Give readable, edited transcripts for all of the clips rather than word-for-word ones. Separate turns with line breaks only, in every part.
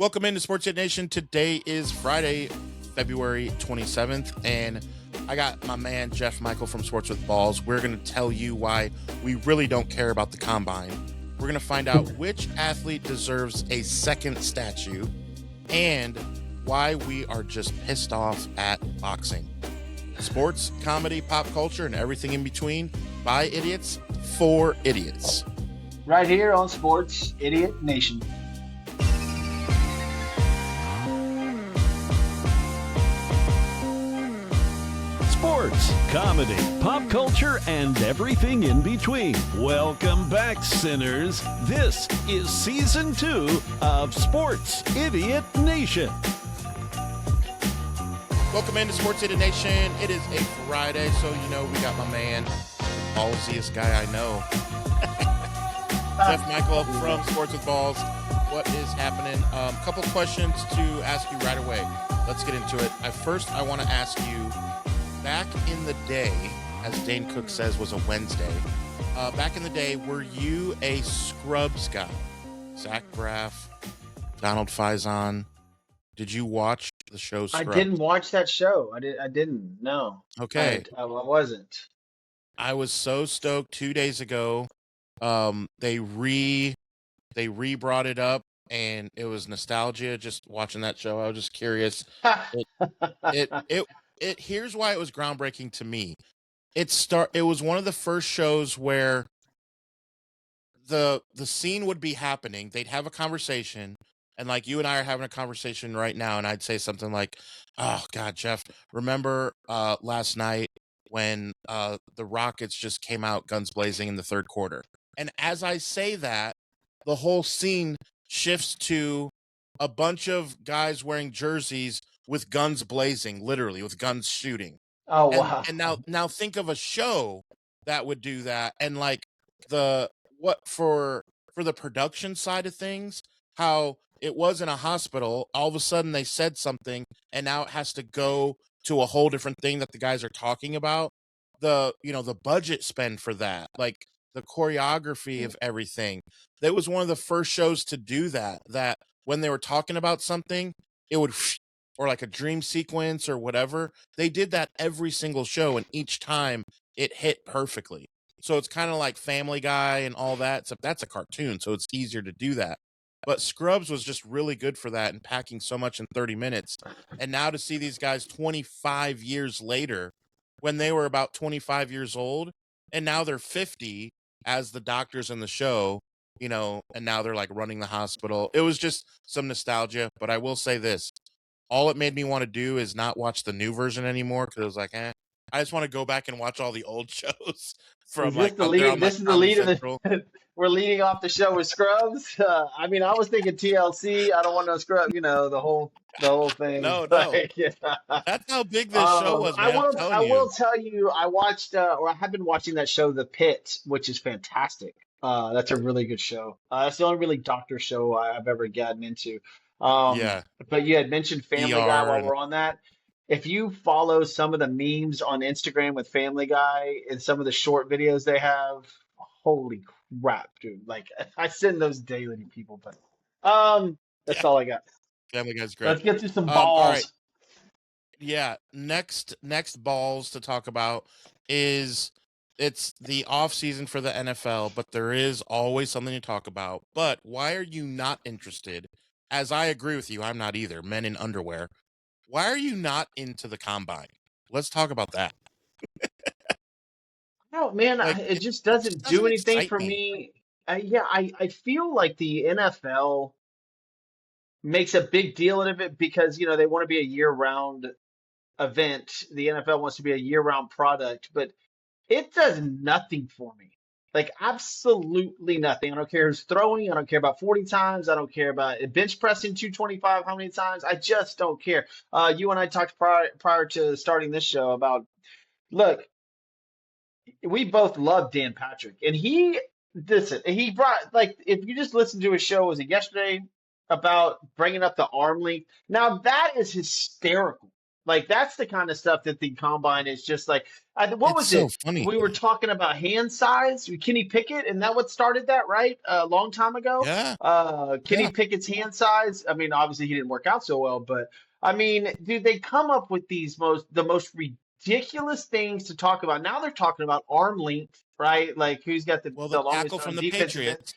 Welcome into Sports Hit Nation. Today is Friday, February 27th, and I got my man Jeff Michael from Sports with Balls. We're going to tell you why we really don't care about the combine. We're going to find out which athlete deserves a second statue and why we are just pissed off at boxing. Sports, comedy, pop culture, and everything in between by idiots for idiots.
Right here on Sports Idiot Nation.
Sports, comedy, pop culture, and everything in between. Welcome back, sinners. This is Season 2 of Sports Idiot Nation.
Welcome into Sports Hit Nation. It is a Friday, so you know we got my man, ballsiest guy I know, Jeff Michael from Sports with Balls. What is happening? Couple questions to ask you right away. Let's get into it. First, I want to ask you, back in the day, as Dane Cook says, was a Wednesday. Back in the day, were you a Scrubs guy? Zach Braff, Donald Faison. Did you watch the show Scrubs?
I didn't watch that show. I didn't. No.
Okay.
I wasn't.
I was so stoked 2 days ago. They brought it up, and it was nostalgia. Just watching that show, I was just curious. Here's why it was groundbreaking to me. It was one of the first shows where the scene would be happening. They'd have a conversation, and like you and I are having a conversation right now, and I'd say something like, "Oh God, Jeff, remember last night when the Rockets just came out guns blazing in the third quarter?" And as I say that, the whole scene shifts to a bunch of guys wearing jerseys with guns blazing, literally with guns shooting.
Oh, wow.
And now think of a show that would do that, and like for the production side of things, how it was in a hospital, all of a sudden they said something and now it has to go to a whole different thing that the guys are talking about. The budget spend for that, like the choreography of everything. That was one of the first shows to do that when they were talking about something, it would, or like a dream sequence or whatever. They did that every single show, and each time it hit perfectly. So it's kind of like Family Guy and all that, except that's a cartoon, so it's easier to do that. But Scrubs was just really good for that and packing so much in 30 minutes. And now to see these guys 25 years later, when they were about 25 years old, and now they're 50 as the doctors in the show, and now they're like running the hospital. It was just some nostalgia. But I will say this. All it made me want to do is not watch the new version anymore, because it was like, I just want to go back and watch all the old shows from
This is the lead of the we're leading off the show with Scrubs. I was thinking TLC. I don't want no Scrubs, the whole thing.
No.
Like, yeah.
That's how big this show was, man.
I will tell you, I watched, or I have been watching that show, The Pit, which is fantastic. That's a really good show. That's the only really doctor show I've ever gotten into.
Yeah.
But you had mentioned Family Guy while we're on that. If you follow some of the memes on Instagram with Family Guy and some of the short videos they have, holy crap, dude. Like, I send those daily to people, but that's all I got.
Family Guy's great.
Let's get to some balls.
All right. Yeah, next balls to talk about is it's the off season for the NFL, but there is always something to talk about. But why are you not interested? As I agree with you, I'm not either. Men in underwear. Why are you not into the combine? Let's talk about that.
No, man, it just doesn't do anything for me. I feel like the NFL makes a big deal out of it because, they want to be a year-round event. The NFL wants to be a year-round product, but it does nothing for me. Like, absolutely nothing. I don't care who's throwing. I don't care about 40 times. I don't care about bench pressing 225 how many times. I just don't care. You and I talked prior to starting this show about, look, we both love Dan Patrick. And he brought, like, if you just listen to his show, was it yesterday, about bringing up the arm length? Now, that is hysterical. Like that's the kind of stuff that the combine is just like. What
It's
was
so
it?
funny.
We were talking about hand size. Kenny Pickett, and that what started that, right? A long time ago.
Yeah,
Kenny
yeah.
Pickett's hand size. I mean, obviously he didn't work out so well, but I mean, dude, they come up with the most ridiculous things to talk about. Now they're talking about arm length, right? Like who's got
Well,
the longest defensive end.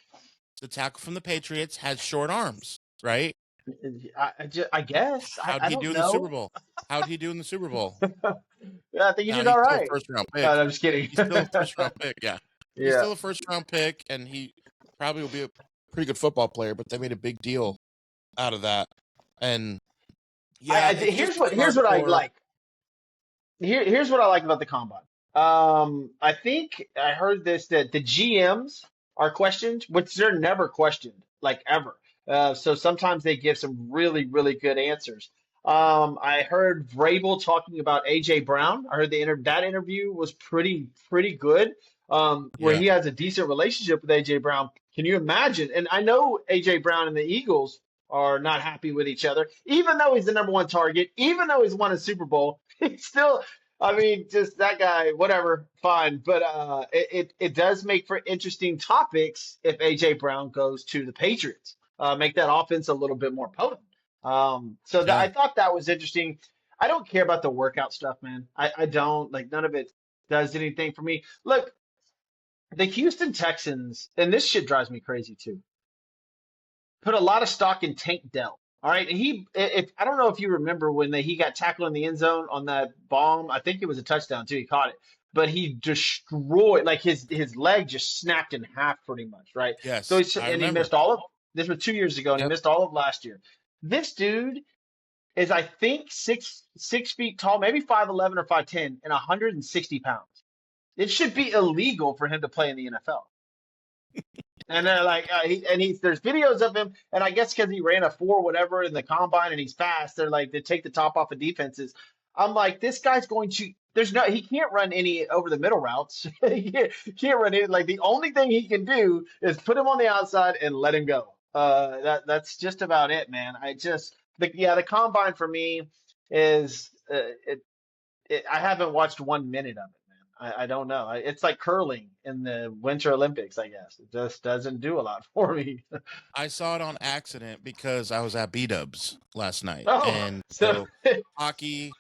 the tackle from the Patriots has short arms, right?
I guess
How'd
I
he
don't
do in the Super
know.
Bowl? How'd he do in the Super Bowl?
Yeah, I think you
Now
did
he's
all
still a
right.
first round
No,
pick.
I'm just kidding.
He's still a first round pick. Yeah, he's
Yeah.
still a first round pick, and he probably will be a pretty good football player. But they made a big deal out of that, and yeah, it's just
Here's what I
hardcore.
like. Here's what I like about the combine. I think I heard this that the GMs are questioned, which they're never questioned, like ever. So sometimes they give some really, really good answers. I heard Vrabel talking about AJ Brown. I heard that interview was pretty good. Where
Yeah,
he has a decent relationship with AJ Brown. Can you imagine? And I know AJ Brown and the Eagles are not happy with each other, even though he's the number one target, even though he's won a Super Bowl. He's still, I mean, just that guy, whatever, fine. But it does make for interesting topics if AJ Brown goes to the Patriots, make that offense a little bit more potent. I
yeah.
thought that was interesting. I don't care about the workout stuff, man. I don't like none of it does anything for me. Look, the Houston Texans, and this shit drives me crazy too, put a lot of stock in Tank Dell. All right, and if I don't know if you remember when he got tackled in the end zone on that bomb. I think it was a touchdown too. He caught it, but he destroyed like his leg just snapped in half pretty much, right? So
Yes, I
he
remember.
missed all of this was 2 years ago, and he
Yep.
missed all of last year. This dude is I think 6 feet tall, maybe 5'11" or 5'10", and 160 pounds. It should be illegal for him to play in the NFL. And they're like, there's videos of him, and I guess because he ran a 4 whatever in the combine and he's fast, they're like they take the top off of defenses. I'm like, this guy's going to. He can't run any over the middle routes. He can't run it. Like the only thing he can do is put him on the outside and let him go. That's just about it, man. The combine for me is I haven't watched 1 minute of it. I don't know. It's like curling in the Winter Olympics, I guess. It just doesn't do a lot for me.
I saw it on accident because I was at B-Dubs last night,
Oh,
and
so
so hockey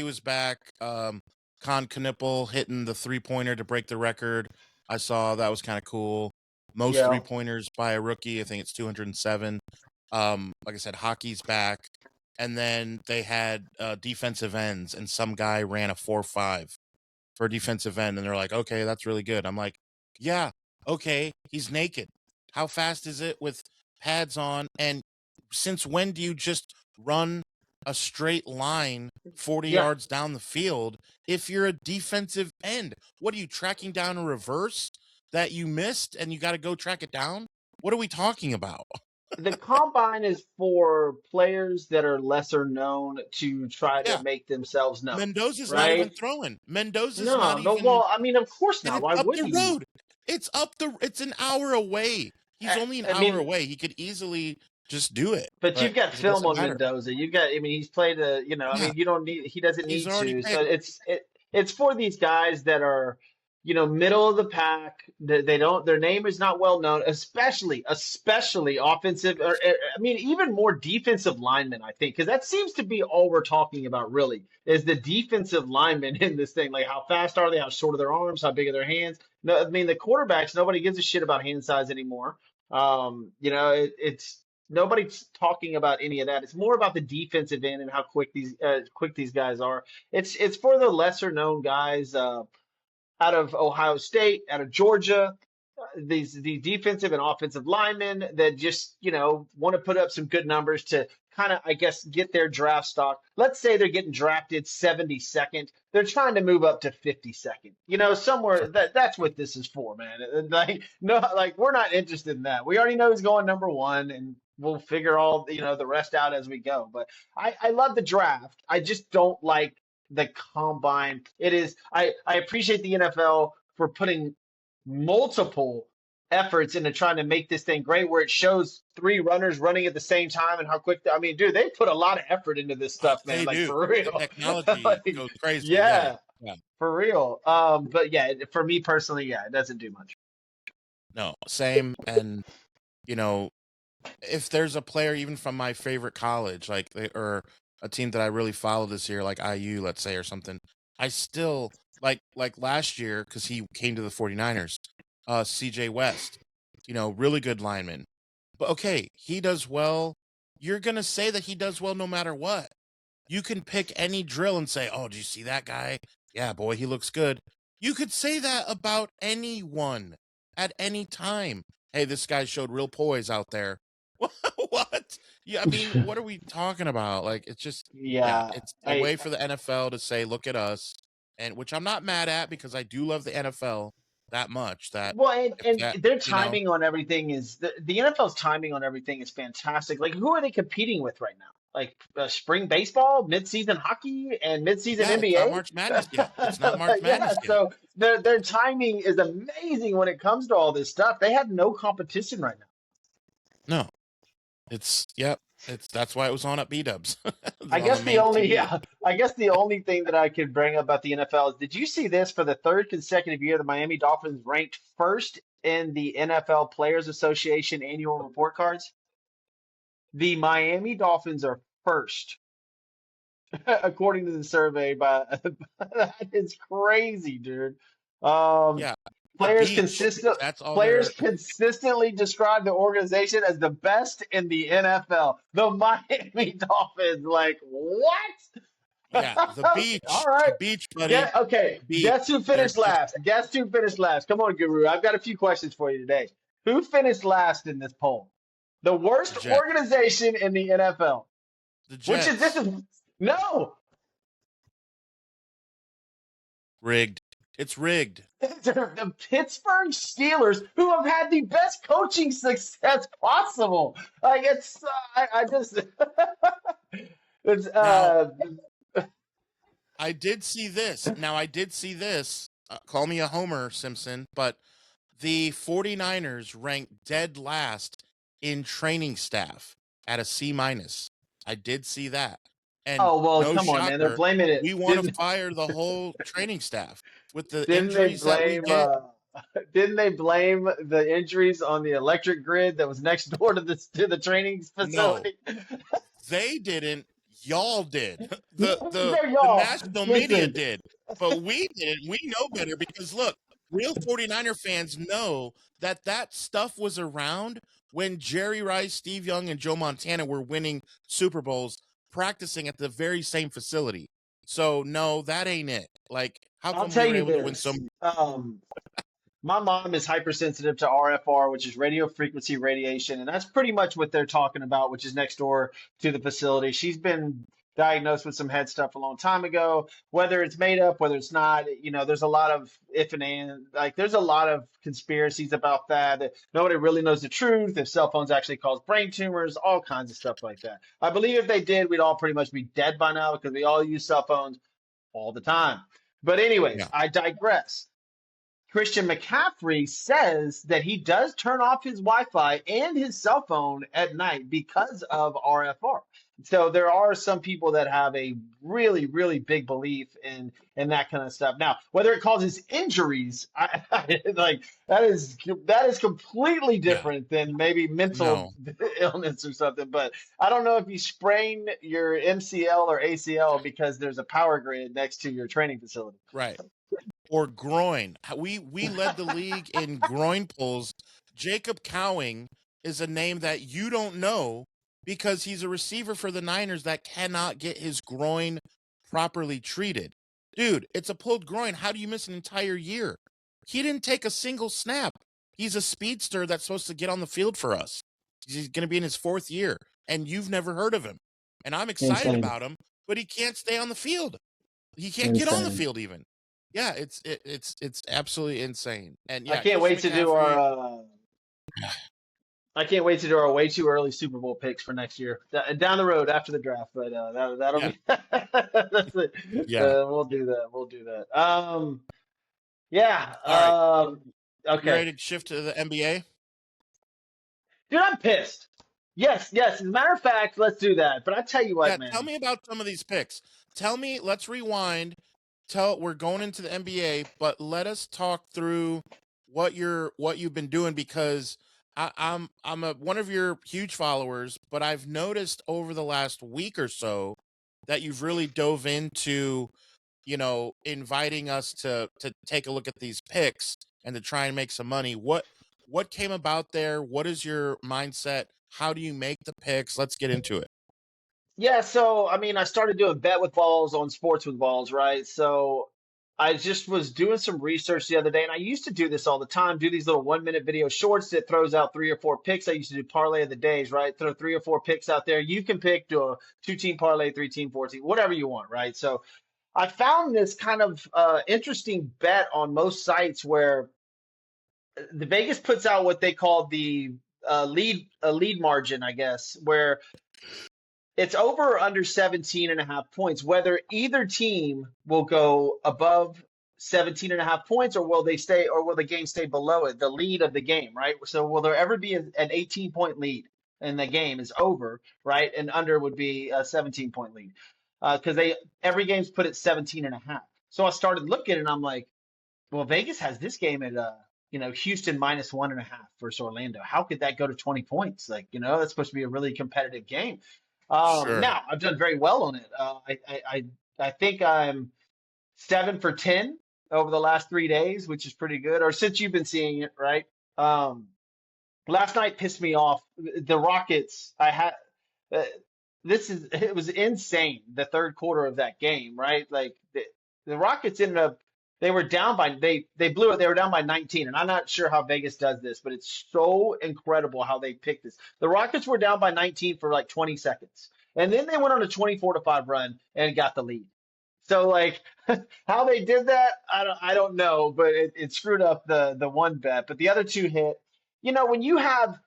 was back. Con Knipple hitting the 3-pointer to break the record. I saw that was kind of cool. Most
yeah,
3-pointers by a rookie. I think it's 207. Like I said, hockey's back, and then they had defensive ends, and some guy ran a 4.5 for a defensive end, and they're like, okay, that's really good. I'm like, yeah, okay, he's naked. How fast is it with pads on? And since when do you just run a straight line 40
yeah.
yards down the field if you're a defensive end? What are you tracking down a reverse that you missed and you got to go track it down? What are we talking about?
The combine is for players that are lesser known to try to
Yeah,
make themselves known,
Mendoza's not even
right?
throwing. Mendoza's not
No, no.
even.
Well, I mean, of course
And
not.
it's
Why
up
would
the
he?
road. It's an hour away. He's only an
I
hour
mean,
away. He could easily just do it,
but you've
but
got
it
film
doesn't
on
matter.
Mendoza. I mean, he's played I
Yeah,
mean, he doesn't
he's
need
already
to. So
picked.
it's for these guys that are, middle of the pack. They don't, their name is not well known, especially offensive, I mean, even more defensive linemen, I think, because that seems to be all we're talking about really is the defensive linemen in this thing. Like, how fast are they? How short are their arms? How big are their hands? No, I mean, the quarterbacks, nobody gives a shit about hand size anymore. It's nobody's talking about any of that. It's more about the defensive end and how quick these guys are. It's for the lesser known guys out of Ohio State, out of Georgia, the defensive and offensive linemen that just want to put up some good numbers to kind of, I guess, get their draft stock. Let's say they're getting drafted 72nd. They're trying to move up to 52nd. Somewhere that's what this is for, man. Like no, like we're not interested in that. We already know who's going number one, and we'll figure all the rest out as we go. But I love the draft. I just don't like the combine. I appreciate the NFL for putting multiple efforts into trying to make this thing great, where it shows 3 runners running at the same time and how quick. I mean, dude, they put a lot of effort into this
Oh,
stuff, man.
they
Like,
do.
for
The
real.
technology
Like,
goes crazy. Yeah.
yeah, for real. But yeah, for me personally, yeah, it doesn't do much.
No, same. And, you know, if there's a player even from my favorite college, like, or a team that I really follow this year, like IU, let's say, or something, I still like last year, because he came to the 49ers, CJ West, really good lineman. But okay, he does well. You're going to say that he does well no matter what. You can pick any drill and say, oh, do you see that guy? Yeah, boy, he looks good. You could say that about anyone at any time. Hey, this guy showed real poise out there. What? Yeah, I mean, what are we talking about? Like, it's just, yeah,
Yeah,
it's a way for the NFL to say, look at us, and which I'm not mad at, because I do love the NFL that much that
well,
if
and
that,
their timing on everything is the NFL's timing on everything is fantastic. Like, who are they competing with right now? Like, spring baseball, midseason hockey, and midseason
yeah, it's not
NBA.
March Madness yet. It's not March
Yeah,
Madness yet.
so their timing is amazing when it comes to all this stuff. They have no competition right now.
No, that's why it was on at B-dubs.
I
On the
guess the
main
only
TV.
I guess the only thing that I could bring up about the NFL is, did you see this? For the 3rd consecutive year, the Miami Dolphins ranked first in the NFL Players Association annual report cards. The Miami Dolphins are first, according to the survey. By that is crazy, dude. Um,
Yeah, the
players
beach.
consistent
That's all
players
they're.
consistently describe the organization as the best in the NFL. The Miami Dolphins, like, what?
Yeah, the
All
beach. The
right.
beach, buddy.
Okay.
The beach.
Guess who
They're
finished
just
last? Guess who finished last? Come on, Guru. I've got a few questions for you today. Who finished last in this poll? The
the
worst
Jets.
organization in the NFL.
The
Which is this
Jets.
is no.
Rigged. It's rigged.
The Pittsburgh Steelers, who have had the best coaching success possible. Like, it's I just it's
Now, I did see this. Call me a homer, Simpson, but the 49ers ranked dead last in training staff at a C minus. I did see that. And
oh well,
no
come on, man. They're
shocker,
blaming it.
we want to fire the whole training staff with the
Didn't they
injuries that we
blame
get.
didn't they blame the injuries on the electric grid that was next door to the training
No,
facility?
they didn't. Y'all did.
They're
The
y'all.
national media
Listen,
did. But we didn't. We know better, because look, real 49er fans know that stuff was around when Jerry Rice, Steve Young, and Joe Montana were winning Super Bowls, practicing at the very same facility. So no, that ain't it. Like, how
I'll
come we
tell
were
you
able to win
this.
some?
My mom is hypersensitive to RFR, which is radio frequency radiation, and that's pretty much what they're talking about, which is next door to the facility. She's been diagnosed with some head stuff a long time ago. Whether it's made up, whether it's not, there's a lot of if and and. Like, there's a lot of conspiracies about that. Nobody really knows the truth. If cell phones actually cause brain tumors, all kinds of stuff like that. I believe if they did, we'd all pretty much be dead by now, because we all use cell phones all the time. But anyways,
Yeah,
I digress. Christian McCaffrey says that he does turn off his Wi-Fi and his cell phone at night because of RFR. So there are some people that have a really, really big belief in that kind of stuff. Now, whether it causes injuries, like, that is completely
yeah.
different than maybe mental
No,
illness or something. But I don't know if you sprain your MCL or ACL because there's a power grid next to your training facility.
right. Or groin. We led the league in groin pulls. Jacob Cowing is a name that you don't know, because he's a receiver for the Niners that cannot get his groin properly treated. Dude, it's a pulled groin. How do you miss an entire year? He didn't take a single snap. He's a speedster that's supposed to get on the field for us. He's going to be in his 4th year, and you've never heard of him. And I'm excited
Insane.
about him, but he can't stay on the field. He can't get on the
Insane.
field even. Yeah, it's absolutely insane. And
I
yeah,
can't wait
Christian
to do
McCaffrey.
I can't wait to do our way too early Super Bowl picks for next year, down the road after the draft. But that'll
Yeah,
be that's it.
yeah.
We'll do that. We'll do that. Yeah.
All right. You
Okay.
ready to shift to the NBA?
Dude, I'm pissed. Yes, yes. As a matter of fact, let's do that. But I tell you what,
Yeah, tell
man.
me about some of these picks. Tell me, let's rewind. We're going into the NBA, but let us talk through what you've been doing because I'm one of your huge followers, but I've noticed over the last week or so that you've really dove into, inviting us to take a look at these picks and to try and make some money. What came about there? What is your mindset? How do you make the picks? Let's get into it.
Yeah, so I mean, I started doing bet with balls on sports with balls, right? So I just was doing some research the other day, and I used to do this all the time, do these little 1 minute video shorts that throws out 3 or 4 picks. I used to do parlay of the days, right? Throw 3 or 4 picks out there. You can pick, do a 2 team parlay, 3 team, 4 team, whatever you want, right? So I found this kind of interesting bet on most sites where the Vegas puts out what they call the lead margin, I guess, where it's over or under 17 and a half points, whether either team will go above 17 and a half points or will the game stay below it, the lead of the game, right? So will there ever be an 18-point lead and the game is over, right? And under would be a 17-point lead. Because every game's put at 17 and a half. So I started looking and I'm like, well, Vegas has this game at Houston minus 1.5 versus Orlando. How could that go to 20 points? Like, that's supposed to be a really competitive game.
Sure.
Now I've done very well on it. I think I'm 7 for 10 over the last 3 days, which is pretty good. Or since you've been seeing it, right? Last night pissed me off. The Rockets. Uh, it was insane. The third quarter of that game, right? Like the Rockets ended up. They were down by they blew it. They were down by 19, and I'm not sure how Vegas does this, but it's so incredible how they picked this. The Rockets were down by 19 for like 20 seconds, and then they went on a 24-5 run and got the lead. So like how they did that, I don't know, but it screwed up the one bet, but the other two hit. When you have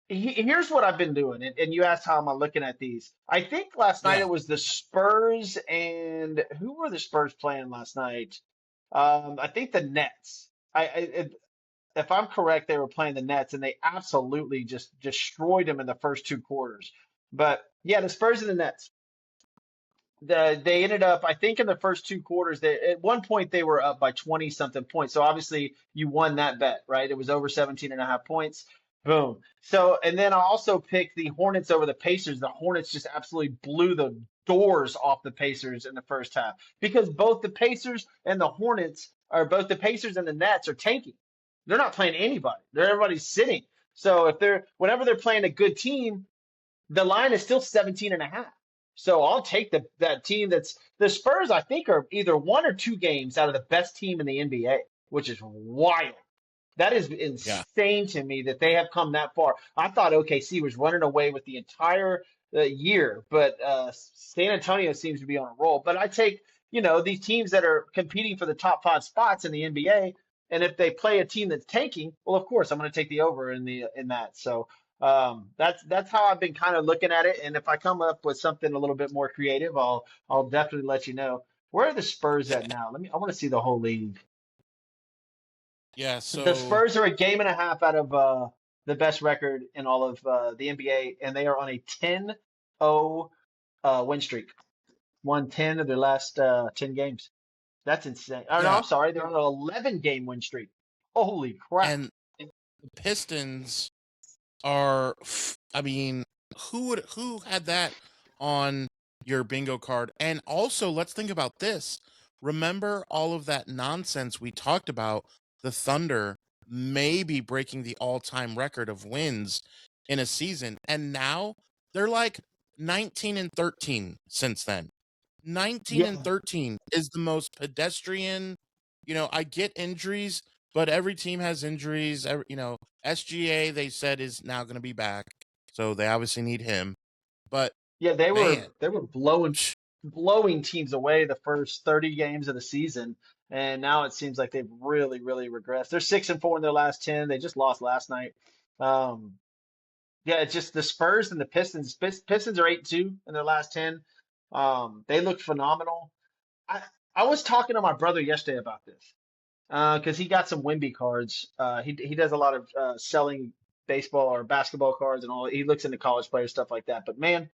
here's what I've been doing, and you asked how am I looking at these. I think last night
Yeah.
it was the Spurs and who were the Spurs playing last night? I think the Nets. If I'm correct, they were playing the Nets, and they absolutely just destroyed them in the first 2 quarters. But yeah, the Spurs and the Nets. They ended up, I think, in the first 2 quarters. At one point they were up by 20 something points. So obviously you won that bet, right? It was over 17 and a half points. Boom. So, and then I also picked the Hornets over the Pacers. The Hornets just absolutely blew the doors off the Pacers in the first half because both the Pacers and the Pacers and the Nets are tanking. They're not playing anybody. Everybody's sitting. So whenever they're playing a good team, the line is still 17 and a half. So I'll take that team that's the Spurs, I think, are either 1 or 2 games out of the best team in the NBA, which is wild. That is
Yeah.
insane to me that they have come that far. I thought OKC was running away with the entire year, but San Antonio seems to be on a roll. But I take, these teams that are competing for the top 5 spots in the NBA, and if they play a team that's tanking, well, of course, I'm going to take the over in that. So that's how I've been kind of looking at it. And if I come up with something a little bit more creative, I'll definitely let you know. Where are the Spurs at now? I want to see the whole league.
Yeah.
The
So
Spurs are a game and a half out of the best record in all of the NBA, and they are on a 10-0 win streak. Won 10 of their last 10 games. That's insane. Oh, no,
yeah,
I'm sorry. They're on an 11-game win streak. Holy crap.
and the Pistons are. I mean, who had that on your bingo card? And also, let's think about this. Remember all of that nonsense we talked about? The Thunder maybe breaking the all-time record of wins in a season, and now they're like 19-13 since then. 19 and
Yeah.
13 is the most pedestrian. I get injuries, but every team has injuries. SGA they said is now going to be back, so they obviously need him. But
Yeah, they
man,
were blowing teams away the first 30 games of the season, and now it seems like they've really, really regressed. They're 6-4 in their last 10. They just lost last night. Um, yeah, it's just the Spurs and the Pistons. Pistons are 8-2 in their last 10. They look phenomenal. I I was talking to my brother yesterday about this. because he got some Wimby cards. He does a lot of selling baseball or basketball cards and all. He looks into college players, stuff like that. But man,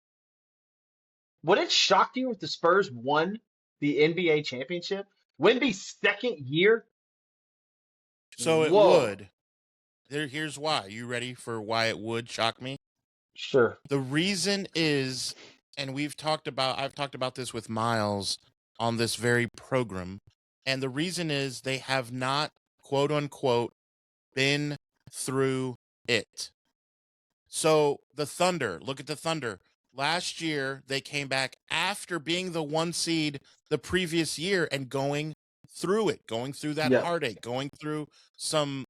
would it shock you if the Spurs won the NBA championship? Wimby's second year?
So it
Whoa.
would. Here's why. You ready for why it would shock me?
Sure.
The reason is, and I've talked about this with Miles on this very program, and the reason is they have not, quote unquote, been through it. So the Thunder, look at the Thunder. Last year, they came back after being the 1 seed the previous year and going through it, going through that
Yeah.
heartache, going through some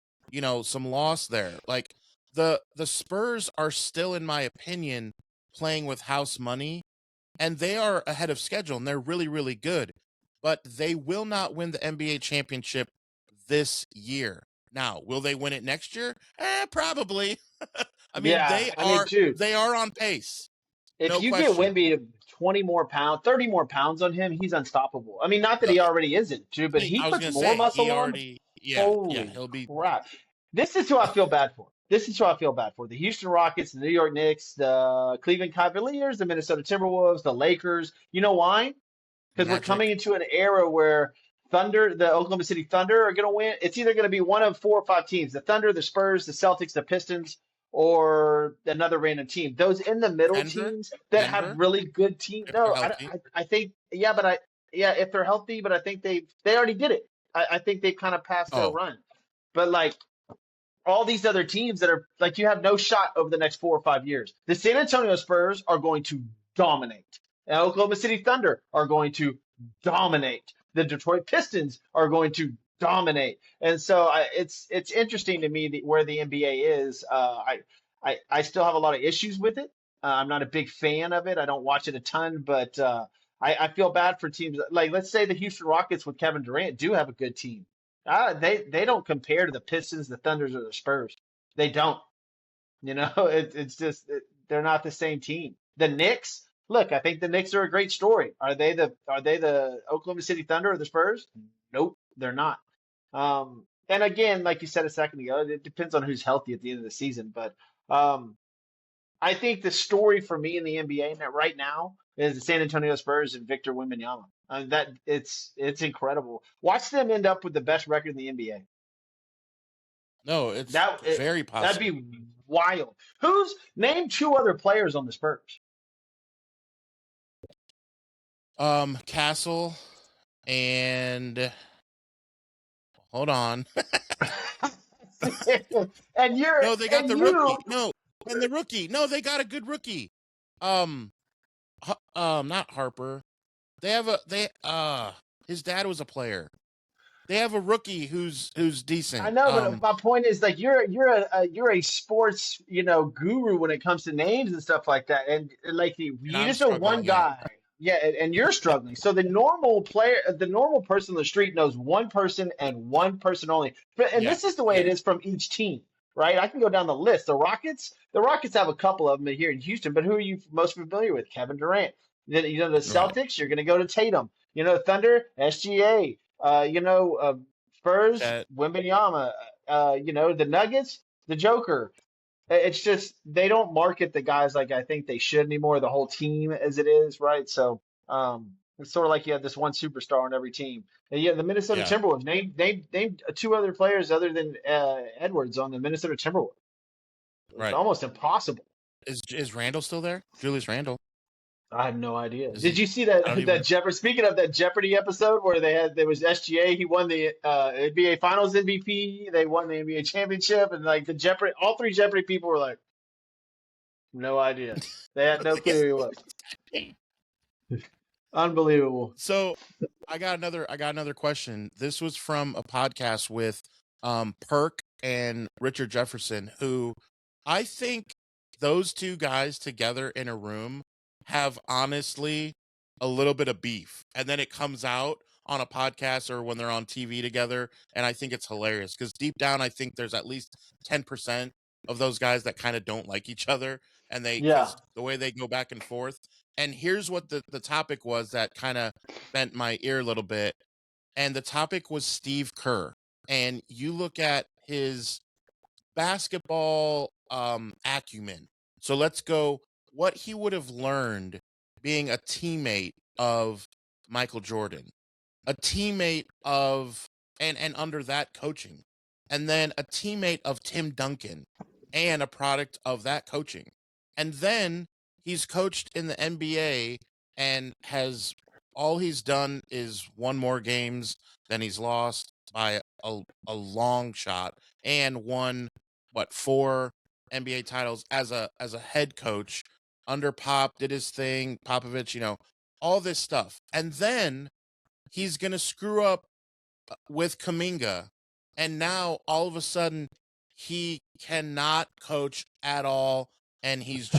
loss there. Like the Spurs are still, in my opinion, playing with house money, and they are ahead of schedule, and they're really, really good. But they will not win the NBA championship this year. Now, will they win it next year? Probably. I mean,
Yeah. I mean, dude,
they are on pace.
if
No
you get
question.
Wimby to 20 more pounds, 30 more pounds on him, he's unstoppable. I mean, not that
No,
he already isn't, dude, but he
I was
puts
gonna
more
say he
muscle on.
already. Yeah,
Holy
he'll be.
crap. This is who I feel bad for. This is who I feel bad for. The Houston Rockets, the New York Knicks, the Cleveland Cavaliers, the Minnesota Timberwolves, the Lakers. You know why? Because we're coming
Magic.
into an era where the Oklahoma City Thunder are going to win. It's either going to be one of 4 or 5 teams: the Thunder, the Spurs, the Celtics, the Pistons, or another random team. Those in the middle
Denver,
teams that have
Denver,
really good teams.
if they're
No,
healthy.
I think yeah, if they're healthy, but I think they already did it. I think they kind of passed their
Oh,
run. But like all these other teams that are like you have no shot over the next 4 or 5 years. The San Antonio Spurs are going to dominate. And Oklahoma City Thunder are going to dominate. The Detroit Pistons are going to dominate. And so it's interesting to me where the NBA is. I still have a lot of issues with it. I'm not a big fan of it. I don't watch it a ton, but I feel bad for teams like let's say the Houston Rockets with Kevin Durant do have a good team. They don't compare to the Pistons, the Thunders, or the Spurs. They don't. You know, it's just they're not the same team. The Knicks, look, I think the Knicks are a great story. Are they the Oklahoma City Thunder or the Spurs? Nope, they're not. And again, like you said a second ago, it depends on who's healthy at the end of the season. But um, I think the story for me in the NBA right now is the San Antonio Spurs and Victor Wembanyama. That it's incredible. Watch them end up with the best record in the NBA.
no, it's
That it,
very
that'd
possible.
be wild. Who's name 2 other players on the Spurs?
Castle and hold on.
and you're
No, they got
and
the
you
rookie. No, and the rookie. No, they got a good rookie. Um, not Harper. They have his dad was a player. They have a rookie who's
I
decent.
know, but my point is like you're a sports guru when it comes to names and stuff like that, and like
And
you
I'm
just know one
struggling. Yeah,
guy, yeah, and you're struggling. So the normal player, the normal person on the street knows one person and one person only. And
yeah,
this is the way
yeah.
it is from each team, right? I can go down the list. The Rockets have a couple of them here in Houston, but who are you most familiar with? Kevin Durant. Then the
Right.
Celtics, you're going to go to Tatum. Thunder, SGA. Spurs,
Chet.
Wembanyama, the Nuggets, the Joker. It's just they don't market the guys like I think they should anymore. The whole team as it is, right? So it's sort of like you have this one superstar on every team. And yeah, the Minnesota
Yeah.
Timberwolves. Name 2 other players other than Edwards on the Minnesota Timberwolves. It's
Right.
almost impossible.
Is Randall still there? Julius Randall.
I have no idea.
Is
Did
he?
you see
I don't
that
even.
Jeopardy? Speaking of that Jeopardy episode where there was SGA, he won the NBA Finals MVP. They won the NBA championship, and like the Jeopardy, all 3 Jeopardy people were like, no idea. They had no clue who he was. Unbelievable.
So I got another question. This was from a podcast with Perk and Richard Jefferson, who I think those 2 guys together in a room have honestly a little bit of beef. And then it comes out on a podcast or when they're on TV together. And I think it's hilarious because deep down, I think there's at least 10% of those guys that kind of don't like each other. And
Yeah.
because the way they go back and forth. And here's what the topic was that kind of bent my ear a little bit. And the topic was Steve Kerr. and you look at his basketball acumen. So let's go what he would have learned being a teammate of Michael Jordan, a teammate of and under that coaching, and then a teammate of Tim Duncan and a product of that coaching. And then he's coached in the NBA and has all he's done is won more games than he's lost by a long shot, and won what, four NBA titles as a head coach under Pop, did his thing, Popovich, all this stuff. And then he's going to screw up with Kaminga, and now all of a sudden he cannot coach at all, and he's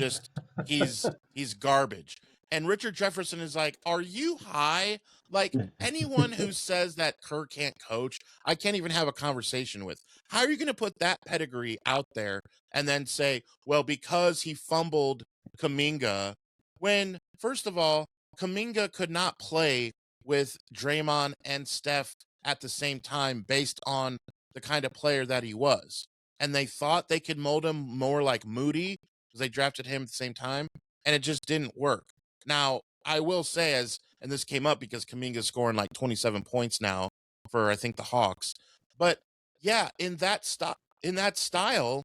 garbage. And Richard Jefferson is like, "Are you high?" Like, anyone who says that Kerr can't coach, I can't even have a conversation with. How are you going to put that pedigree out there and then say, "Well, because he fumbled Kaminga," when first of all, Kaminga could not play with Draymond and Steph at the same time based on the kind of player that he was. And they thought they could mold him more like Moody because they drafted him at the same time, and it just didn't work. Now, I will say, and this came up because Kaminga's scoring like 27 points now for, I think, the Hawks. But yeah, in that style,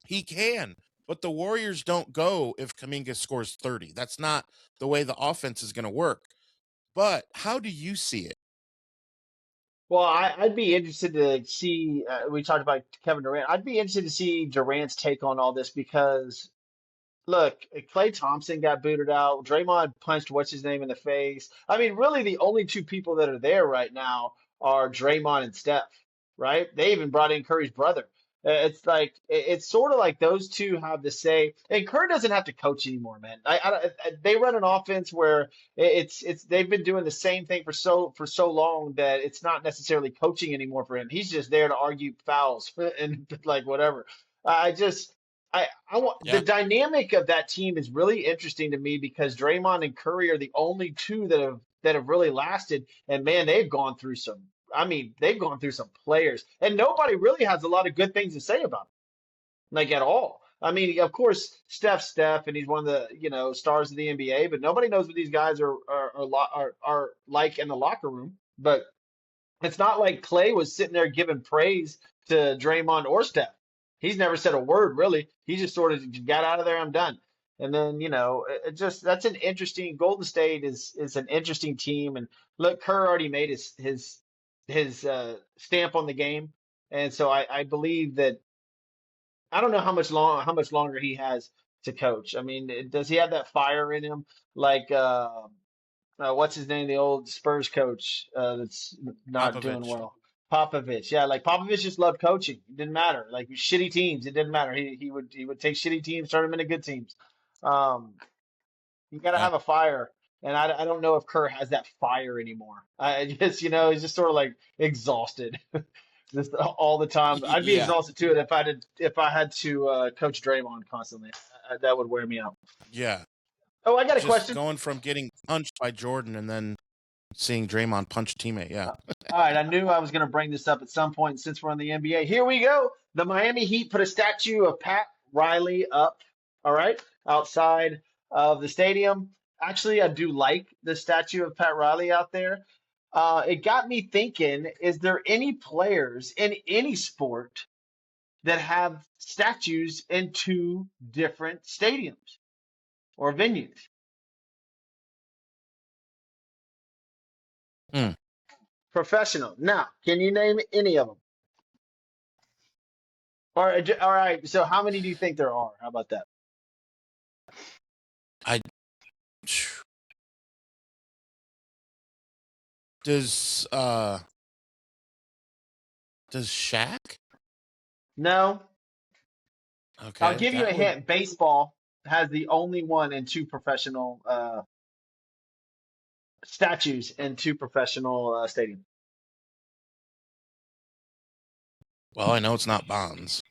he can. But the Warriors don't go if Kaminga scores 30. That's not the way the offense is going to work. But how do you see it?
Well, I'd be interested to see. We talked about Kevin Durant. I'd be interested to see Durant's take on all this because look, Klay Thompson got booted out. Draymond punched what's his name in the face. I mean, really, the only two people that are there right now are Draymond and Steph, right? They even brought in Curry's brother. It's like it's sort of like those two have to say, and Kerr doesn't have to coach anymore, man. They run an offense where it's they've been doing the same thing for so long that it's not necessarily coaching anymore for him. He's just there to argue fouls and like whatever. I just I want the
Yeah.
dynamic of that team is really interesting to me because Draymond and Curry are the only two that have really lasted. And man, they've gone through some. I mean, they've gone through some players, and nobody really has a lot of good things to say about them, like at all. I mean, of course, Steph, and he's one of the stars of the NBA, but nobody knows what these guys are like in the locker room. But it's not like Clay was sitting there giving praise to Draymond or Steph. He's never said a word really. He just sort of got out of there. I'm done. And then it just that's an interesting. Golden State is an interesting team. And look, Kerr already made his stamp on the game, and so I believe that I don't know how much longer he has to coach. I mean, does he have that fire in him like what's his name, the old Spurs coach that's not doing
Popovich.
well? Popovich, yeah, like Popovich just loved coaching. It didn't matter, like shitty teams, it didn't matter. He would take shitty teams, turn them into good teams. Um, you got to
Yeah.
have a fire, and I don't know if Kerr has that fire anymore. I just he's just sort of like exhausted, just all the time. I'd be
Yeah.
exhausted too if I had to coach Draymond constantly. That would wear me out.
Yeah.
Oh, I got a
Just
question.
going from getting punched by Jordan and then seeing Draymond punch a teammate. Yeah.
All right, I knew I was going to bring this up at some point since we're in the NBA. Here we go. The Miami Heat put a statue of Pat Riley up, all right, outside of the stadium. Actually, I do like the statue of Pat Riley out there. It got me thinking, is there any players in any sport that have statues in two different stadiums or venues?
Hmm.
Professional. Now, can you name any of them? All right. So, how many do you think there are? How about that?
I does Shaq?
No. I'll
Okay,
give you a
that would.
hint. Baseball has the only one in two professional statues in two professional stadiums.
Well, I know it's not Bonds.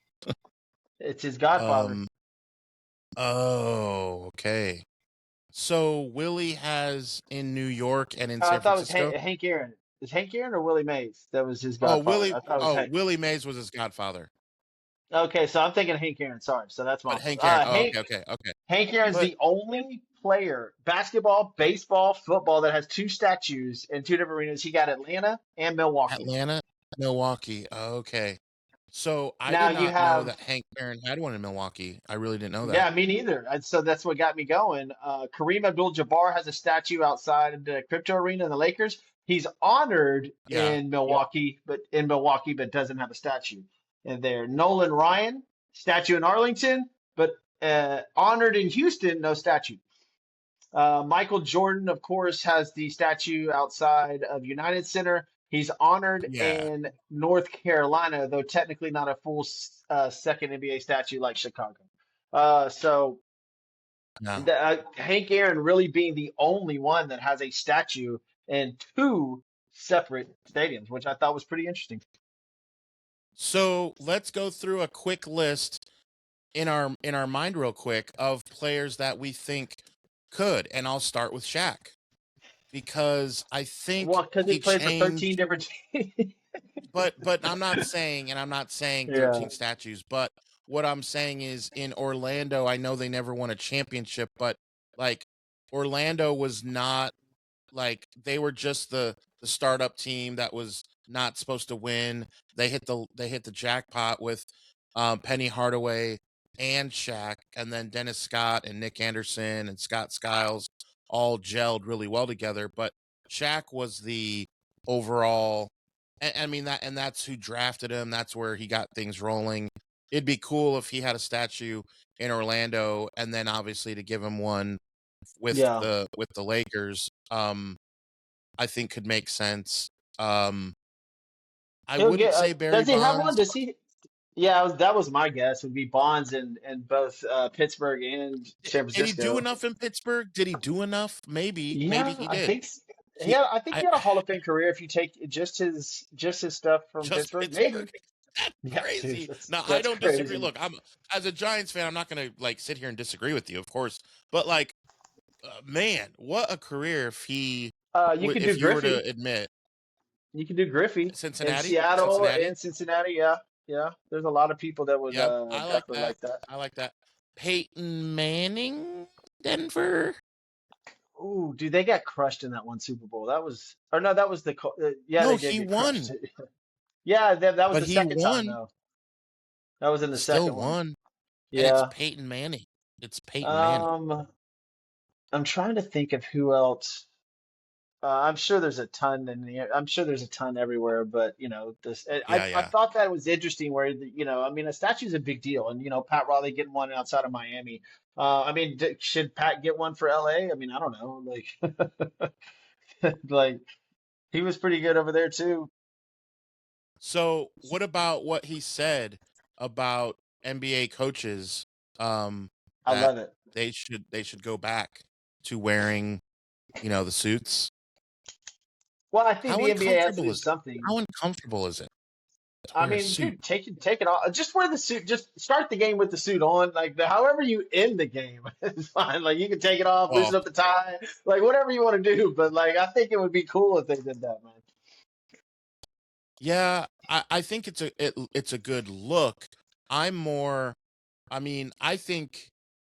It's his godfather.
Oh, okay. So Willie has in New York and in
I
San
thought it was
Francisco.
Hank Aaron. Is Hank Aaron or Willie Mays? That was his godfather. I thought it was Hank.
Willie Mays was his godfather.
Okay, so I'm thinking Hank Aaron. Sorry, so that's my
But
fault.
Hank Aaron. Oh,
Hank
okay.
Hank Aaron's
But
the only player, basketball, baseball, football, that has two statues in two different arenas. He got Atlanta and Milwaukee.
Atlanta, Milwaukee. Okay. So I
Now
did
you
not know
have,
that Hank Aaron had one in Milwaukee. I really didn't know that.
yeah, me neither. And so that's what got me going. Kareem Abdul-Jabbar has a statue outside the Crypto Arena in the Lakers. He's honored
Yeah.
in Milwaukee, but doesn't have a statue. And there, Nolan Ryan, statue in Arlington, but honored in Houston, no statue. Michael Jordan, of course, has the statue outside of United Center. He's honored
Yeah.
in North Carolina, though technically not a full second NBA statue like Chicago. So
No.
Hank Aaron really being the only one that has a statue in two separate stadiums, which I thought was pretty interesting.
So let's go through a quick list in our mind real quick of players that we think could, and I'll start with Shaq because I think
Well, because he
he
played for 13
changed.
different teams.
But I'm not saying, and I'm not saying
Yeah.
13 statues, but what I'm saying is in Orlando, I know they never won a championship, but like Orlando was not like they were just the startup team that was not supposed to win. They hit the jackpot with Penny Hardaway and Shaq, and then Dennis Scott and Nick Anderson and Scott Skiles all gelled really well together. But Shaq was the overall. I mean that's who drafted him. That's where he got things rolling. It'd be cool if he had a statue in Orlando, and then obviously to give him one
Yeah.
with the Lakers. I think could make sense. I
He'll
wouldn't
get.
say Barry
Does he have one?
Bonds.
Does he? Yeah, that was my guess. Would be Bonds in both Pittsburgh and San
Did he do
Francisco.
enough in Pittsburgh? Did he do enough? Maybe
Yeah,
he
I
did.
think.
He,
Yeah, I think
I
he had a Hall of Fame career if you take just his stuff from
just
Pittsburgh.
Pittsburgh.
Maybe.
That's
Yeah,
crazy.
dude,
Now I
that's
don't disagree.
crazy.
Look, I'm as a Giants fan. I'm not gonna like sit here and disagree with you, of course. But like, man, what a career
You could do
if you were to
Griffey.
admit
You could do Griffey in
Cincinnati,
Seattle
Cincinnati.
and Cincinnati. Yeah, yeah. There's a lot of people that would
Yep, I like
definitely
that.
like that.
I like that. Peyton Manning, Denver.
Ooh, dude, they got crushed in that one Super Bowl. That was, or no, that was yeah,
No,
they did
he
get
won,
crushed. Yeah, that was
but
the
he
second time
won.
though. That was in the
Still
second one.
won, and it's
Yeah.
Peyton Manning. It's Peyton Manning.
Um, I'm trying to think of who else. I'm sure there's a ton I'm sure there's a ton everywhere, but this
Yeah,
I
yeah.
thought that was interesting where I mean a statue's a big deal, and Pat Riley getting one outside of Miami. I mean, should Pat get one for LA? I mean, I don't know, like he was pretty good over there too.
So, what about what he said about NBA coaches?
I
That
love it.
they should go back to wearing, the suits.
Well, I think
How
the NBA has to
uncomfortable
do
is it?
something.
How uncomfortable is it to
I
wear a
mean,
suit?
dude, take it off. Just wear the suit. Just start the game with the suit on. Like however you end the game is fine. Like you can take it off,
Well,
loosen up the tie, like whatever you want to do. But like I think it would be cool if they did that, man.
yeah, I think it's a good look. I'm more. I mean, I think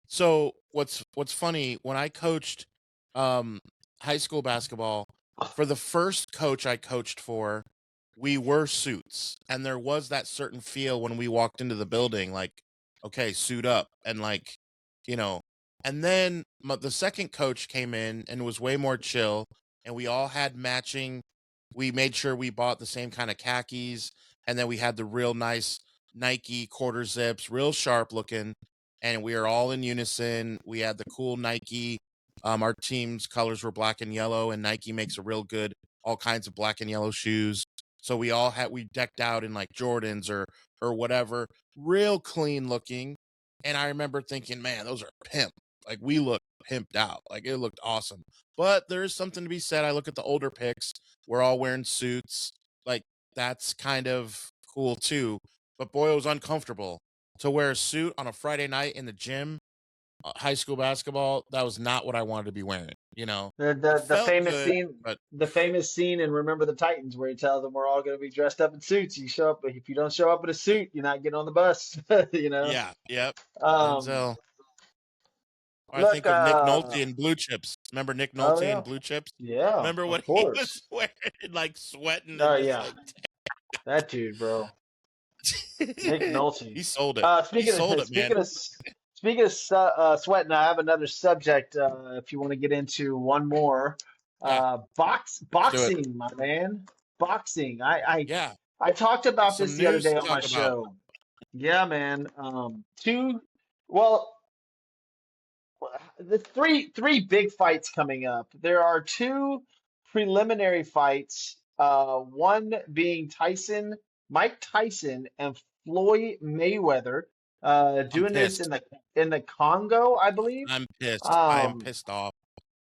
so. What's funny when I coached um, high school basketball for the first coach I coached for, we were suits, and there was that certain feel when we walked into the building, like, okay, suit up, and like, you know. And then the second coach came in and was way more chill, and we all had matching. We made sure we bought the same kind of khakis, and then we had the real nice Nike quarter zips, real sharp looking, and we are all in unison. We had the cool Nike. Our team's colors were black and yellow, and Nike makes a real good all kinds of black and yellow shoes. So we decked out in like Jordans or whatever, real clean looking. And I remember thinking, man, those are pimp. Like we look pimped out. Like it looked awesome. But there is something to be said. I look at the older pics. We're all wearing suits. Like that's kind of cool too. But boy, it was uncomfortable to wear a suit on a Friday night in the gym. high school basketball, that was not what I wanted to be wearing. You know,
The
it
the, the
felt
famous
good,
scene,
but
the famous scene in Remember the Titans, where he tells them we're all going to be dressed up in suits. You show up, if you don't show up in a suit, you're not getting on the bus. You know.
yeah, yep.
Um,
Denzel. I
look.
think of Nick Nolte in Blue Chips. Remember Nick
Oh
Nolte in
yeah,
Blue Chips?
yeah,
Remember when
of
he was
course.
wearing like sweating
Oh
and just
yeah,
like
that dude, bro. Nick Nolte.
he sold it. He
Speaking
sold
of
it, man.
sweating, I have another subject. If you want to get into one more,
Yeah, let's do it.
boxing, my man, boxing.
Yeah,
I talked about this
some
the other
news
day
to
on my
talk about.
show. Yeah, man. Well, the three big fights coming up. There are two preliminary fights. One being Mike Tyson and Floyd Mayweather,
I'm
doing this
pissed.
in the Congo, I believe.
I'm pissed. I am
Um,
pissed off.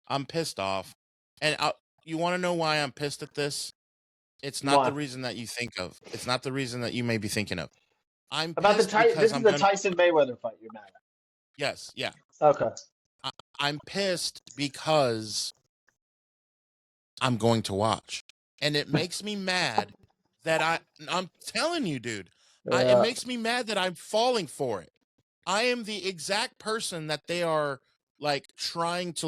I'm pissed off. And you want to know why I'm pissed at this? It's not the
one
reason that you think of. It's not the reason that you may be thinking of. I'm
about the
pissed
Ty.
because
This is
I'm
the
gonna.
Tyson Mayweather fight. You're mad
Yes, yeah.
at. Okay.
I, I'm pissed because I'm going to watch, and it makes me mad that I'm telling you, dude. It
Yeah.
makes me mad that I'm falling for it. I am the exact person that they are like trying to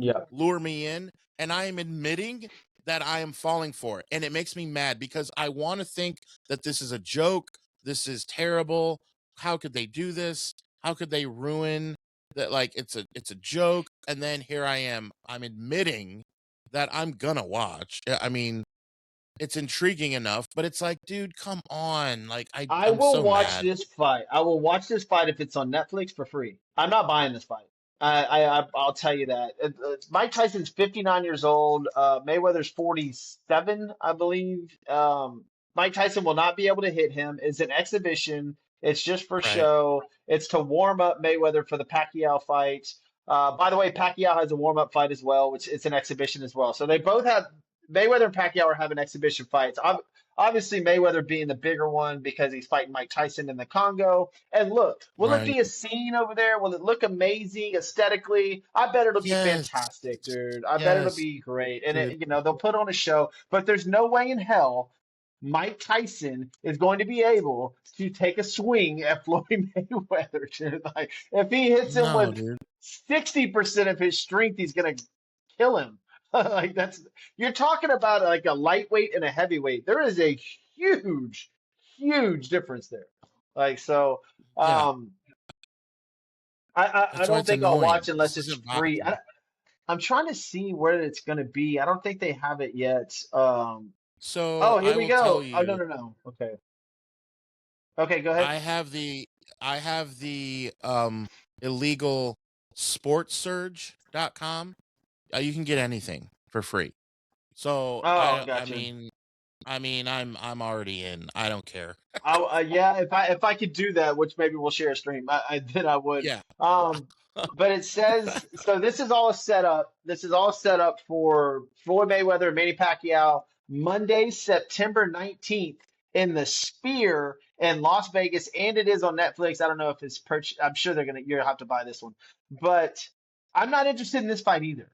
Yeah.
lure me in, and I am admitting that I am falling for it. And it makes me mad because I want to think that this is a joke. This is terrible. How could they do this? How could they ruin that? Like it's a joke. And then here I am. I'm admitting that I'm gonna watch. I mean, it's intriguing enough, but it's like, dude, come on. Like
I
I'm
will
so
watch
mad.
this fight. I will watch this fight if it's on Netflix for free. I'm not buying this fight. I'll tell you that. Mike Tyson's 59 years old. Mayweather's 47, I believe. Mike Tyson will not be able to hit him. It's an exhibition. It's just for
Right.
show. It's to warm up Mayweather for the Pacquiao fight. By the way, Pacquiao has a warm up fight as well, which it's an exhibition as well. So they both have Mayweather and Pacquiao are having exhibition fights. Obviously, Mayweather being the bigger one because he's fighting Mike Tyson in the Congo. And look, will it
Right.
be a scene over there? Will it look amazing aesthetically? I bet it'll be
Yes.
fantastic, dude. I bet it'll
Yes,
be great. And
dude.
they'll put on a show, but there's no way in hell Mike Tyson is going to be able to take a swing at Floyd Mayweather, dude. Like if he hits him
No,
with
dude.
60% of his strength, he's gonna kill him. Like that's you're talking about like a lightweight and a heavyweight. There is a huge, huge difference there. Like so,
Yeah,
um, I
that's why
don't
it's
think I'll
annoying.
watch unless
This
it's
isn't
free.
boxing.
I'm trying to see where it's gonna be. I don't think they have it yet.
So
Oh, here
I
we
will tell
go. Oh no
you,
no no. Okay. Okay, go ahead.
I have the illegal sportsurge.com. You can get anything for free. So
Oh,
I
gotcha.
mean I'm already in. I don't care.
Yeah, if I could do that, which maybe we'll share a stream, then I would.
Yeah.
But it says so. This is all set up. This is all set up for Floyd Mayweather and Manny Pacquiao Monday, September 19th in the Sphere in Las Vegas, and it is on Netflix. I don't know if it's purchased. I'm sure you're gonna have to buy this one, but I'm not interested in this fight either.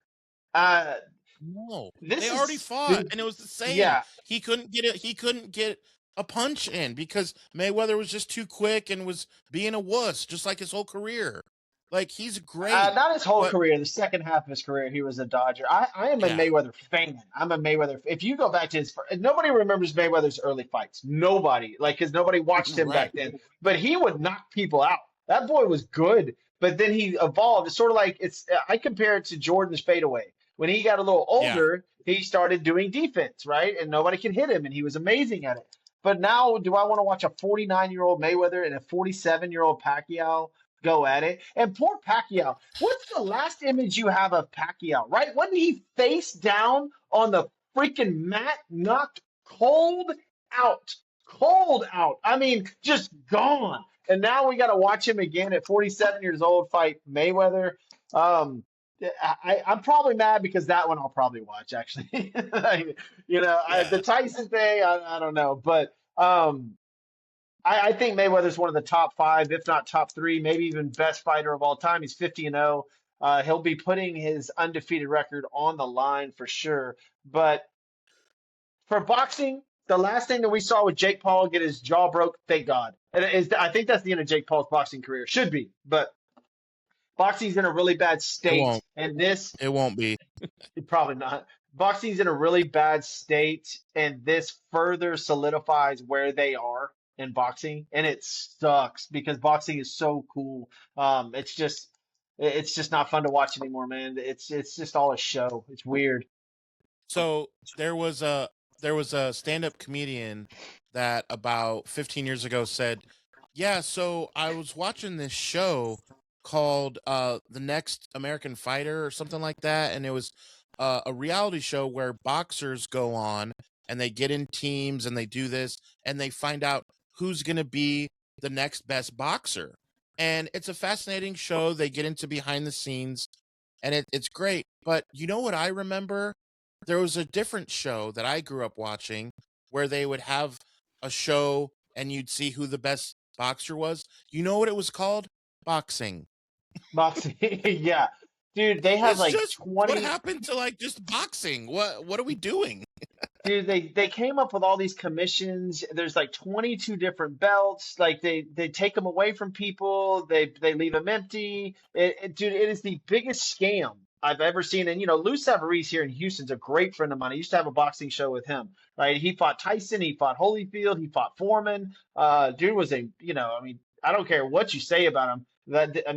Uh,
No. They
this
already
is
fought and it was the same.
yeah.
He couldn't get a punch in because Mayweather was just too quick and was being a wuss just like his whole career. Like he's great,
Not his whole
but
career. The second half of his career, he was a Dodger. I am a
yeah.
Mayweather fan. I'm a Mayweather. If you go back to nobody remembers Mayweather's early fights. Nobody, like, because nobody watched him back
Right.
then. But he would knock people out. That boy was good. But then he evolved. It's sort of like I compare it to Jordan's fadeaway. When he got a little
Yeah.
older, he started doing defense, right? And nobody could hit him, and he was amazing at it. But now, do I want to watch a 49-year-old Mayweather and a 47-year-old Pacquiao go at it? And poor Pacquiao. What's the last image you have of Pacquiao, right? Wasn't he face down on the freaking mat, knocked cold out? Cold out. I mean, just gone. And now we got to watch him again at 47 years old fight Mayweather. Um, I'm probably mad because that one I'll probably watch actually. The
Yeah.
Tyson thing, I don't know, but I think Mayweather's one of the top 5, if not top 3, maybe even best fighter of all time. He's 50-0. He'll be putting his undefeated record on the line for sure. But for boxing, the last thing that we saw was Jake Paul get his jaw broke. Thank God. I think that's the end of Jake Paul's boxing career. Should be, but boxing's in a really bad state, and this
it won't be.
probably not. Boxing's in a really bad state, and this further solidifies where they are in boxing, and it sucks because boxing is so cool. It's just not fun to watch anymore, man. It's just all a show. It's weird.
So there was a stand-up comedian that about 15 years ago said, yeah, so I was watching this show called The Next American Fighter or something like that, and it was a reality show where boxers go on and they get in teams and they do this and they find out who's going to be the next best boxer. And it's a fascinating show. They get into behind the scenes and it's great. But you know what I remember? There was a different show that I grew up watching where they would have a show and you'd see who the best boxer was. You know what it was called? Boxing.
Boxing, yeah. Dude, they have
It's
like
just
20.
what happened to like just boxing? What are we doing?
Dude, they came up with all these commissions. There's like 22 different belts. Like they take them away from people. They leave them empty. Dude, it is the biggest scam I've ever seen. And Lou Savarese here in Houston's a great friend of mine. I used to have a boxing show with him. Right? He fought Tyson. He fought Holyfield. He fought Foreman. Dude was I mean, I don't care what you say about him.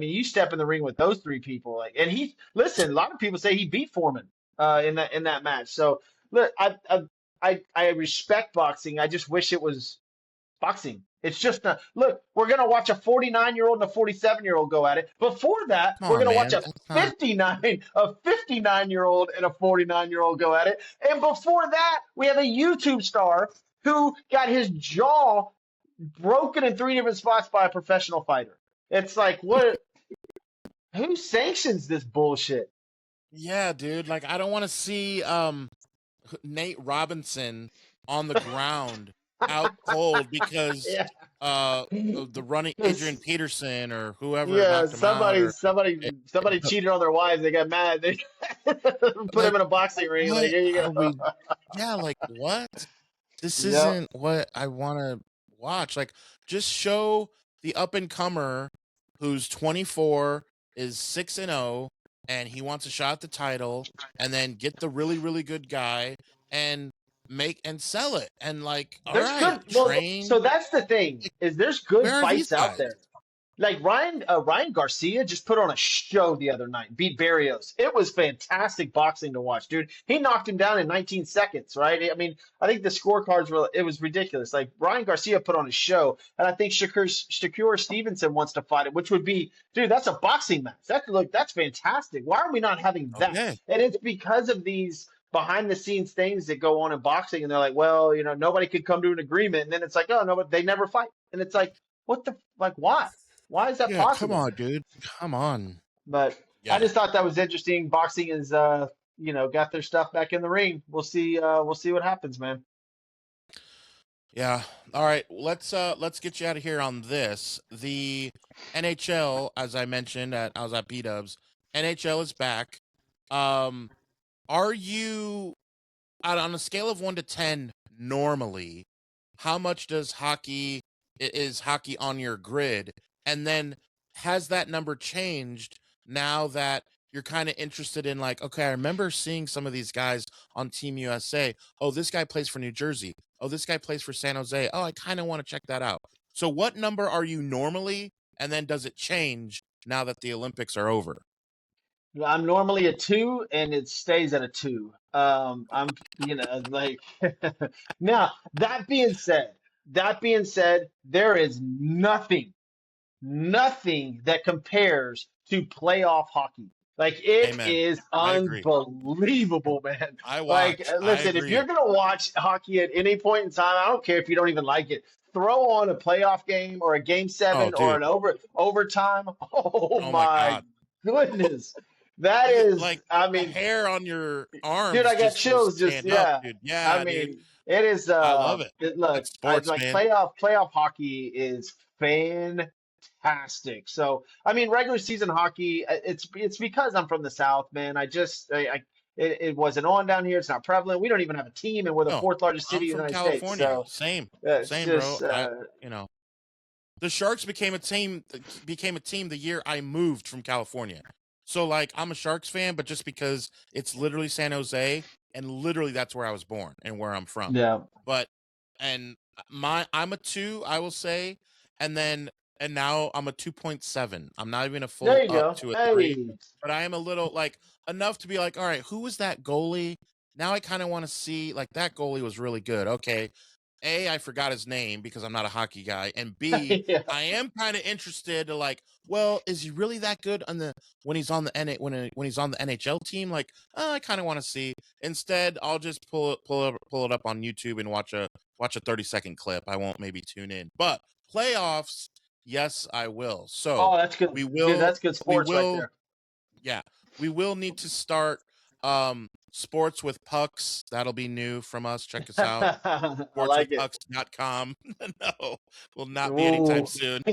You step in the ring with those 3 people, and listen. A lot of people say he beat Foreman in that match. So look, I respect boxing. I just wish it was boxing. It's just not. Look, we're gonna watch a 49-year-old and a 47-year-old go at it. Before that, we're gonna watch a 59-year-old and a 49-year-old go at it. And before that, we have a YouTube star who got his jaw broken in 3 different spots by a professional fighter. It's like, what? Who sanctions this bullshit?
Yeah, dude. Like, I don't want to see Nate Robinson on the ground out cold because
Yeah.
the running Adrian Peterson or whoever
Yeah,
knocked him out.
somebody cheated on their wives. They got mad. They put him in a boxing ring. Like, here you go.
Yeah, like what? This
Yep.
isn't what I want to watch. Like, just show the up and comer who's 24, is 6-0, and he wants a shot at the title, and then get the really, really good guy and make and sell it. And like, all
There's
right,
good.
train.
So that's the thing is there's good
Where are
fights
these
out
guys?
there. Like Ryan Garcia just put on a show the other night, beat Barrios. It was fantastic boxing to watch, dude. He knocked him down in 19 seconds, right? I mean, I think the scorecards it was ridiculous. Like Ryan Garcia put on a show, and I think Shakur Stevenson wants to fight it, which would be, dude, that's a boxing match. That's fantastic. Why are we not having that?
Okay.
And it's because of these behind the scenes things that go on in boxing, and they're like, well, nobody could come to an agreement, and then it's like, oh no, but they never fight, and it's like, why? Why is that possible?
Come on, dude. Come on.
But
Yeah.
I just thought that was interesting. Boxing is, got their stuff back in the ring. We'll see. We'll see what happens, man.
Yeah. All right. Let's get you out of here on this. The NHL, as I mentioned, I was at B-Dubs. NHL is back. Are you on a scale of 1 to 10 normally? How much is hockey on your grid? And then has that number changed now that you're kind of interested in, like, okay, I remember seeing some of these guys on Team USA. Oh, this guy plays for New Jersey. Oh, this guy plays for San Jose. Oh, I kind of want to check that out. So what number are you normally? And then does it change now that the Olympics are over?
I'm normally a 2, and it stays at a 2. I'm, like, now that being said, there is nothing that compares to playoff hockey. Like, it
Amen.
is
I agree.
unbelievable, man.
I
Like,
watch. I
listen, if
agree.
you're gonna watch hockey at any point in time, I don't care if you don't even like it. Throw on a playoff game or a game 7
Oh,
or
dude.
an overtime. Oh
my
my
God.
goodness, that is.
Like,
I
the
mean,
hair on your arms.
dude, I got
just will
chills. Just
stand up,
yeah.
dude. Yeah,
I
dude.
mean, It is.
I love it.
Look,
It's
I
sports,
like
man.
playoff hockey is fantastic. So, I mean, regular season hockey. It's because I'm from the South, man. It wasn't on down here. It's not prevalent. We don't even have a team, and we're the
No,
fourth largest
I'm
city in the
from
United States.
California.
So
Same,
it's
same, bro.
just.
You know, the Sharks became a team the year I moved from California. So like I'm a Sharks fan, but just because it's literally San Jose and literally that's where I was born and where I'm from.
Yeah.
But and I'm a 2, I will say, and then and now I'm a 2.7. I'm not even a
There
full
you
up
go.
to a 3,
Hey.
but I am a little like enough to be like, all right, who was that goalie? Now I kind of want to see like that goalie was really good. Okay, A, I forgot his name because I'm not a hockey guy, and B,
Yeah.
I am kind of interested to like, well, is he really that good on the when he's on the when he's on the NHL team? Like, I kind of want to see. Instead, I'll just pull it up on YouTube and watch a 30-second clip. I won't maybe tune in, but playoffs, yes, I will. So
Oh, that's good.
we
Good.
will
That's good
we
sports right
will
there.
yeah, we will need to start sports with pucks. That'll be new from us. Check us out.
I like it.
Sportswithpucks.com. No, will not be anytime
Ooh.
soon.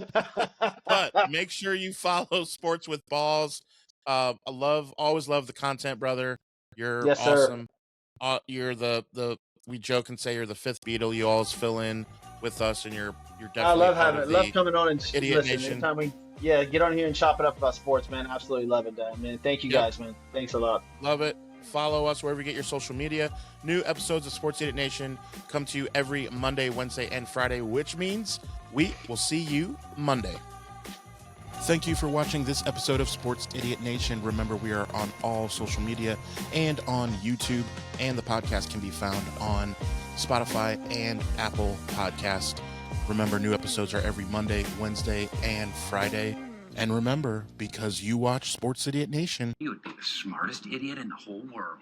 But make sure you follow Sports with Balls. Always love the content, brother. You're
Yes, sir.
awesome. You're the we joke and say you're the fifth Beatle. You always fill in with us, and you're
I
definitely a part of
love
the
coming on and
Idiot
listen.
Nation.
Anytime we, yeah, get on here and chop it up about sports, man. Absolutely love it, man. Thank you
Yep.
guys, man. Thanks a lot.
Love it. Follow us wherever you get your social media. New episodes of Sports Idiot Nation come to you every Monday, Wednesday, and Friday, which means we will see you Monday. Thank you for watching this episode of Sports Idiot Nation. Remember, we are on all social media and on YouTube, and the podcast can be found on Spotify and Apple Podcast. Remember, new episodes are every Monday, Wednesday, and Friday. And remember, because you watch Sports Idiot Nation,
You would be the smartest idiot in the whole world.